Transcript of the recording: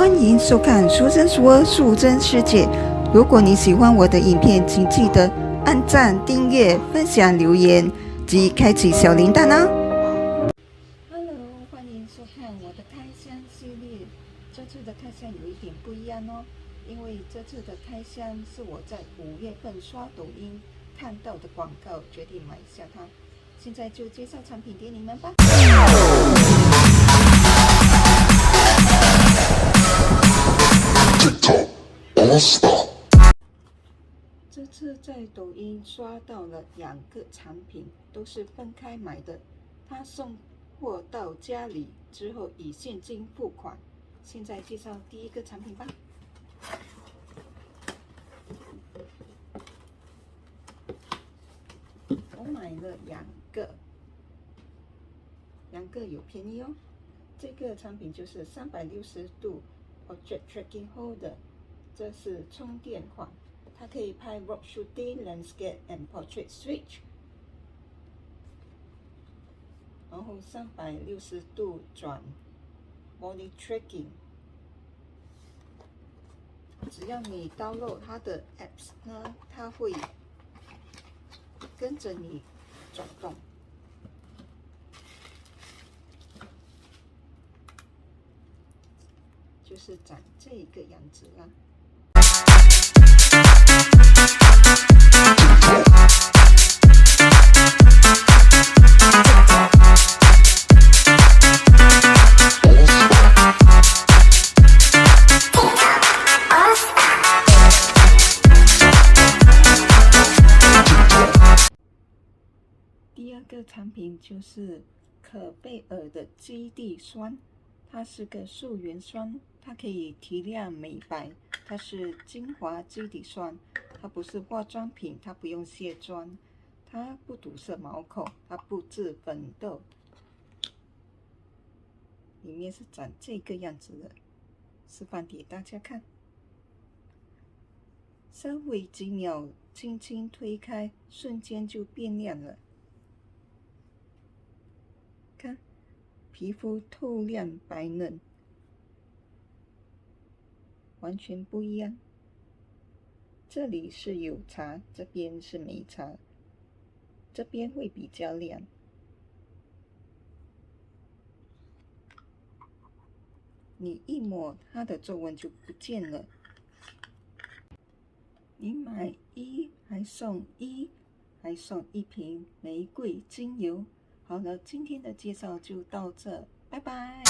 欢迎收看淑珍说淑珍世界。如果你喜欢我的影片，请记得按赞、订阅、分享、留言及开启小铃铛哦。Hello， 欢迎收看我的开箱系列。这次的开箱有一点不一样哦，因为这次的开箱是我在5月份刷抖音看到的广告，决定买下它。现在就介绍产品给你们吧。这次在抖音刷到了2个产品，都是分开买的。他送货到家里之后以现金付款。现在介绍第一个产品吧。我买了2个有便宜哦。这个产品就是360度 Portrait Tracking Holder， 这是充电款，它可以拍 Rock Shooting、Landscape and Portrait Switch， 然后360度转 Body Tracking。只要你 download 它的 apps 呢，它会跟着你转动。就是长这个样子啦。第2个产品就是可贝尔的基地霜。它是个素颜霜，它可以提亮美白，它是精华基底霜，它不是化妆品，它不用卸妆，它不堵塞毛孔，它不致粉痘。里面是长这个样子的，示范给大家看。稍微几秒，轻轻推开，瞬间就变亮了。看。皮肤透亮白嫩，完全不一样。这里是有茶，这边是没茶，这边会比较亮。你一抹，它的皱纹就不见了。你买1还送1，还送1瓶玫瑰精油。好了，今天的介绍就到这，拜拜。